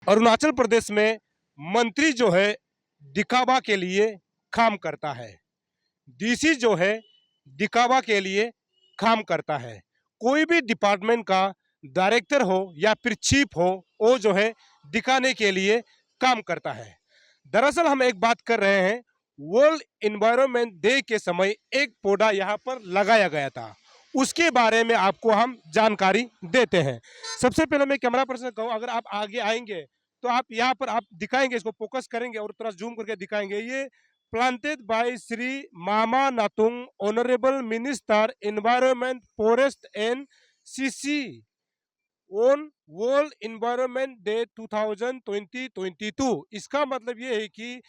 अरुणाचल प्रदेश में मंत्री जो है दिखावा के लिए काम करता है। डीसी जो है दिखावा के लिए काम करता है। कोई भी डिपार्टमेंट का डायरेक्टर हो या फिर चीफ हो, वो जो है दिखाने के लिए काम करता है। दरअसल हम एक बात कर रहे हैं, वर्ल्ड इन्वायरमेंट डे के समय एक पौधा यहाँ पर लगाया गया था। उसके बारे में आपको हम जानकारी देते हैं। सबसे पहले मैं कैमरा पर्सन कहूँ, अगर आप आगे आएंगे तो आप यहाँ पर आप दिखाएंगे, इसको फोकस करेंगे और थोड़ा जूम करके दिखाएंगे। ये planted by Shri mama Natung, honourable minister environment forest and CC on world environment day 2022। इसका मतलब ये है कि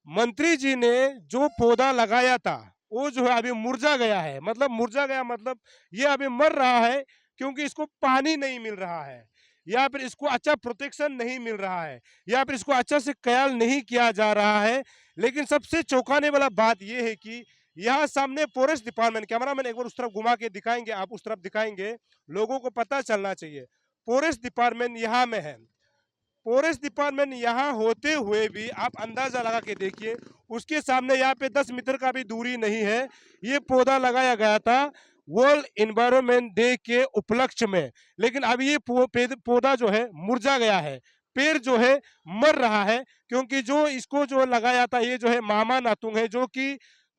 मंत्री जी ने जो पौधा लगाया था वो जो है अभी मुरझा गया है। मतलब मुरझा गया मतलब ये अभी मर रहा है, क्योंकि इसको पानी नहीं मिल रहा है, या फिर इसको अच्छा प्रोटेक्शन नहीं मिल रहा है, या फिर इसको अच्छा से ख्याल नहीं किया जा रहा है। लेकिन सबसे चौंकाने वाला बात यह है कि यहाँ सामने फॉरेस्ट डिपार्टमेंट, कैमरामैन एक बार उस तरफ घुमा के दिखाएंगे, आप उस तरफ दिखाएंगे, लोगों को पता चलना चाहिए फॉरेस्ट डिपार्टमेंट यहाँ में है। फॉरेस्ट डिपार्टमेंट यहाँ होते हुए भी आप अंदाजा लगा के देखिए, उसके सामने यहाँ पे 10 मीटर का भी दूरी नहीं है। ये पौधा लगाया गया था वर्ल्ड इन्वायरमेंट डे के उपलक्ष्य में, लेकिन अभी ये पौधा जो है मुरझा गया है, पेड़ जो है मर रहा है, क्योंकि जो इसको जो लगाया था ये जो है मामा नातुंग है, जो कि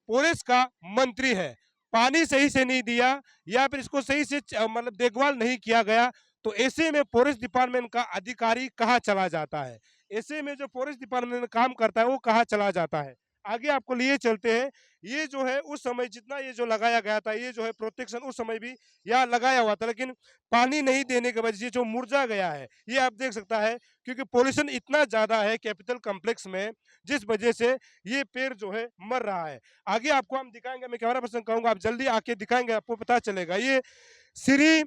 फॉरेस्ट का मंत्री है। पानी सही से नहीं दिया या फिर इसको सही से मतलब देखभाल नहीं किया गया, तो ऐसे में फॉरेस्ट डिपार्टमेंट का अधिकारी कहाँ चला जाता है, ऐसे में जो फॉरेस्ट डिपार्टमेंट में काम करता है वो कहाँ चला जाता है। आगे आपको लिए चलते हैं। ये जो है उस समय जितना ये जो लगाया गया था, ये जो है प्रोटेक्शन उस समय भी यहाँ लगाया हुआ था, लेकिन पानी नहीं देने की वजह से जो मुरझा गया है, ये आप देख सकता है, क्योंकि पोल्यूशन इतना ज्यादा है कैपिटल कॉम्प्लेक्स में, जिस वजह से ये पेड़ जो है मर रहा है। आगे आपको हम दिखाएंगे, मैं कैमरा पर्सन कहूंगा आप जल्दी आके दिखाएंगे, आपको पता चलेगा। ये Shri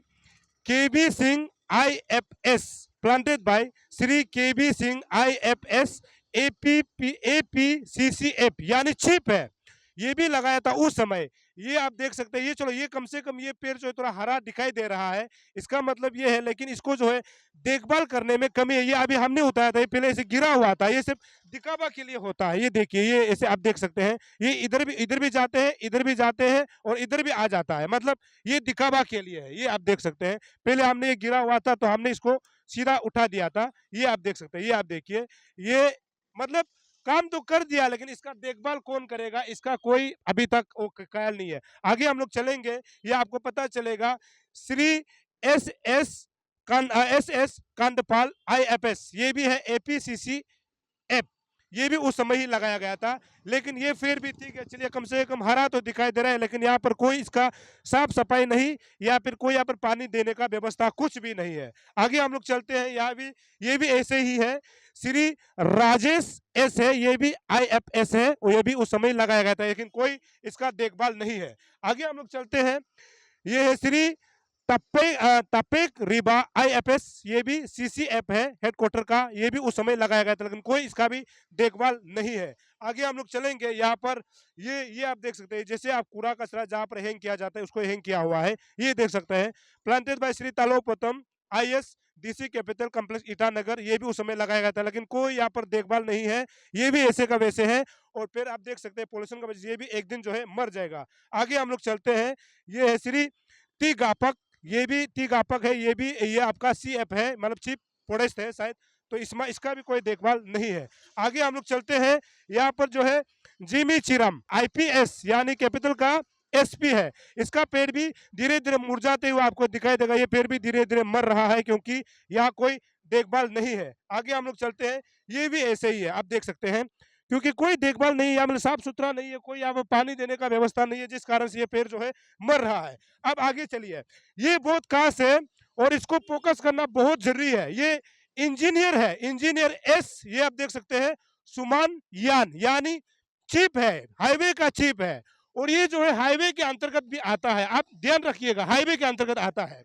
KB Singh IFS, planted by Shri KB Singh IFS APCCF, यानी चिप है, ये भी लगाया था उस समय। ये आप देख सकते हैं, ये चलो ये कम से कम ये पेड़ जो है थोड़ा हरा दिखाई दे रहा है, इसका मतलब ये है, लेकिन इसको जो है देखभाल करने में कमी है। ये अभी हमने उतारा था, ये पहले ऐसे गिरा हुआ था, ये सिर्फ दिखावा के लिए होता है। ये देखिए, ये ऐसे आप देख सकते हैं, ये इधर भी जाते हैं, इधर भी जाते हैं और इधर भी आ जाता है, मतलब ये दिखावा के लिए है। ये आप देख सकते हैं, पहले हमने ये गिरा हुआ था तो हमने इसको सीधा उठा दिया था। ये आप देख सकते हैं, ये आप देखिए, ये मतलब काम तो कर दिया, लेकिन इसका देखभाल कौन करेगा, इसका कोई अभी तक वो ख्याल नहीं है। आगे हम लोग चलेंगे, ये आपको पता चलेगा। श्री SS कांदपाल IFS, ये भी है APCCF, ये भी उस समय ही लगाया गया था, लेकिन ये फिर भी ठीक है, चलिए कम से कम हरा तो दिखाई दे रहा है, लेकिन यहाँ पर कोई इसका साफ सफाई नहीं, या फिर कोई यहाँ पर पानी देने का व्यवस्था कुछ भी नहीं है। आगे हम लोग चलते हैं, यहाँ भी ये भी ऐसे ही है। श्री राजेश S है, ये भी IFS है, और ये भी उस समय लगाया गया था, लेकिन कोई इसका देखभाल नहीं है। आगे हम लोग चलते हैं, ये है श्री तपेक रिबा IFS, ये भी CCF है हेडक्वार्टर का, ये भी उस समय लगाया गया था, लेकिन कोई इसका भी देखभाल नहीं है। आगे हम लोग चलेंगे, यहाँ पर ये आप देख सकते हैं, जैसे आप कूड़ा कचरा जहाँ पर हैंग किया जाता है उसको हैंग किया हुआ है, ये देख सकते हैं। Planted by Shri Talopatam IS DC capital complex Itanagar, ये भी उस समय लगाया गया था, लेकिन कोई यहाँ पर देखभाल नहीं है, ये भी ऐसे का वैसे है। और फिर आप देख सकते हैं पोल्यूशन का वजह से ये भी एक दिन जो है मर जाएगा। आगे हम लोग चलते हैं, ये है श्री टी गापक, ये भी टी गापक है, ये भी ये आपका CF है, मतलब चीफ फॉरेस्ट है शायद, तो इसमें इसका भी कोई देखभाल नहीं है। आगे हम लोग चलते हैं, यहाँ पर जो है जिमी चिरम IPS, यानी कैपिटल का SP है, इसका पेड़ भी धीरे धीरे मुरझाते हुए आपको दिखाई देगा। ये पेड़ भी धीरे धीरे मर रहा है, क्योंकि यहाँ कोई देखभाल नहीं है। आगे हम लोग चलते हैं, ये भी ऐसे ही है, आप देख सकते हैं, क्योंकि कोई देखभाल नहीं है, मतलब साफ सुथरा नहीं है, कोई यहाँ पर पानी देने का व्यवस्था नहीं है, जिस कारण से ये पेड़ जो है मर रहा है। अब आगे चलिए, ये बहुत खास है और इसको फोकस करना बहुत जरूरी है। ये इंजीनियर है, इंजीनियर S, ये आप देख सकते हैं, सुमान यान, यानी चीफ है, हाईवे का चीफ है, और ये जो है हाईवे के अंतर्गत भी आता है, आप ध्यान रखिएगा, हाईवे के अंतर्गत आता है।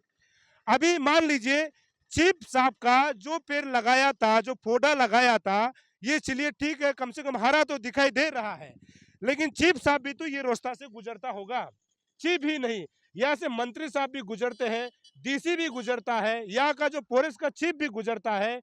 अभी मान लीजिए चीफ साहब का जो पेड़ लगाया था, जो पौधा लगाया था, ये चलिए ठीक है, कम से कम हरा तो दिखाई दे रहा है, लेकिन चीफ साहब भी तो ये रास्ता से गुजरता होगा। चीफ ही नहीं, यहाँ से मंत्री साहब भी गुजरते हैं, DC भी गुजरता है, यहाँ का जो फॉरेस्ट का चीफ भी गुजरता है,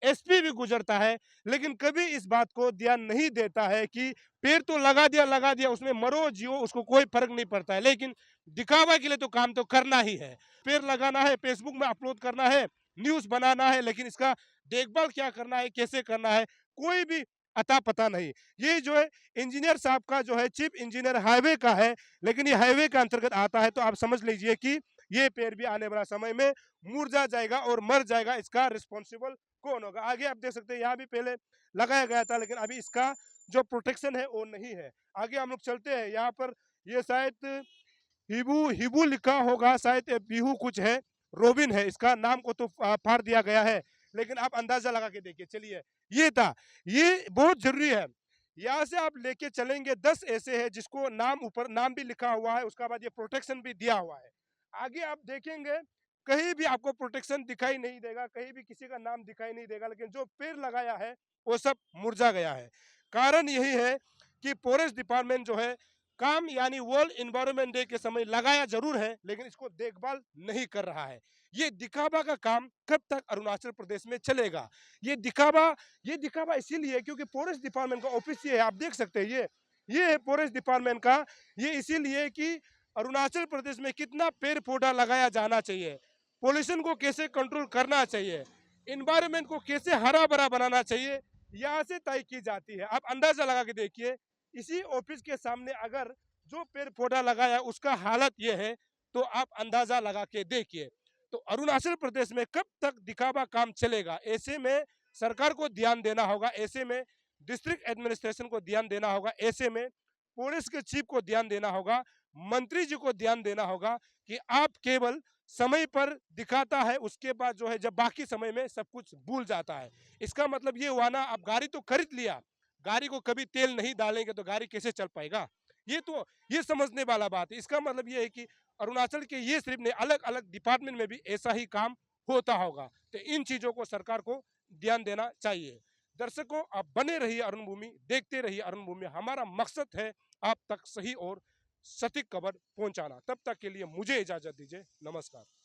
एसपी भी गुजरता है, लेकिन कभी इस बात को ध्यान नहीं देता है कि पेड़ तो लगा दिया, उसमें मरो जियो उसको कोई फर्क नहीं पड़ता है, लेकिन दिखावा के लिए तो काम तो करना ही है। पेड़ लगाना है, फेसबुक में अपलोड करना है, न्यूज़ बनाना है, लेकिन इसका देखभाल क्या करना है, कैसे करना है, कोई भी अता पता नहीं। ये जो है इंजीनियर साहब का जो है चीफ इंजीनियर हाईवे का है, लेकिन ये हाईवे के अंतर्गत आता है, तो आप समझ लीजिए कि ये पेड़ भी आने वाला समय में मुरझा जाएगा और मर जाएगा। इसका रिस्पॉन्सिबल कौन होगा? आगे आप देख सकते हैं, यहाँ भी पहले लगाया गया था, लेकिन अभी इसका जो प्रोटेक्शन है वो नहीं है। आगे हम लोग चलते हैं, यहाँ पर ये शायद हिबू हिबू लिखा होगा, शायद बिहू कुछ है, रोबिन है, इसका नाम को तो फाड़ दिया गया है, लेकिन आप अंदाजा लगा के देखिए। चलिए, ये था, ये बहुत जरूरी है। यहाँ से आप लेके चलेंगे 10 ऐसे हैं जिसको नाम ऊपर नाम भी लिखा हुआ है, उसका बाद ये प्रोटेक्शन भी दिया हुआ है। आगे आप देखेंगे कहीं भी आपको प्रोटेक्शन दिखाई नहीं देगा, कहीं भी किसी का नाम दिखाई नहीं देगा, लेकिन जो पेड़ लगाया है वो सब मुरझा गया है। कारण यही है कि फॉरेस्ट डिपार्टमेंट जो है काम यानी वर्ल्ड इन्वायरमेंट डे के समय लगाया जरूर है, लेकिन इसको देखभाल नहीं कर रहा है। ये दिखावा का काम कब तक अरुणाचल प्रदेश में चलेगा? ये दिखावा इसीलिए क्योंकि फॉरेस्ट डिपार्टमेंट का ऑफिस ये है, आप देख सकते हैं, ये है फॉरेस्ट डिपार्टमेंट का। ये इसीलिए कि अरुणाचल प्रदेश में कितना पेड़ पौधा लगाया जाना चाहिए, पोल्यूशन को कैसे कंट्रोल करना चाहिए, इन्वायरमेंट को कैसे हरा भरा बनाना चाहिए, यहाँ से तय की जाती है। आप अंदाजा लगा के देखिए, इसी ऑफिस के सामने अगर जो पेड़ पौधा लगाया उसका हालत ये है, तो आप अंदाजा लगा के देखिए। तो अरुणाचल प्रदेश में कब तक दिखावा काम चलेगा? ऐसे में सरकार को ध्यान देना होगा, ऐसे में डिस्ट्रिक्ट एडमिनिस्ट्रेशन को ध्यान देना होगा, ऐसे में पुलिस के चीफ को ध्यान देना होगा, मंत्री जी को ध्यान देना होगा कि आप केवल समय पर दिखाता है, उसके बाद जो है जब बाकी समय में सब कुछ भूल जाता है। इसका मतलब ये हुआ ना, आप गाड़ी तो खरीद लिया, गाड़ी को कभी तेल नहीं डालेंगे तो गाड़ी कैसे चल पाएगा? ये समझने वाला बात है। इसका मतलब ये है कि अरुणाचल के ये सिर्फ नहीं, अलग अलग डिपार्टमेंट में भी ऐसा ही काम होता होगा। तो इन चीजों को सरकार को ध्यान देना चाहिए। दर्शकों, आप बने रहिए अरुण भूमि, देखते रहिए अरुण भूमि। हमारा मकसद है आप तक सही और सटीक खबर पहुंचाना। तब तक के लिए मुझे इजाजत दीजिए। नमस्कार।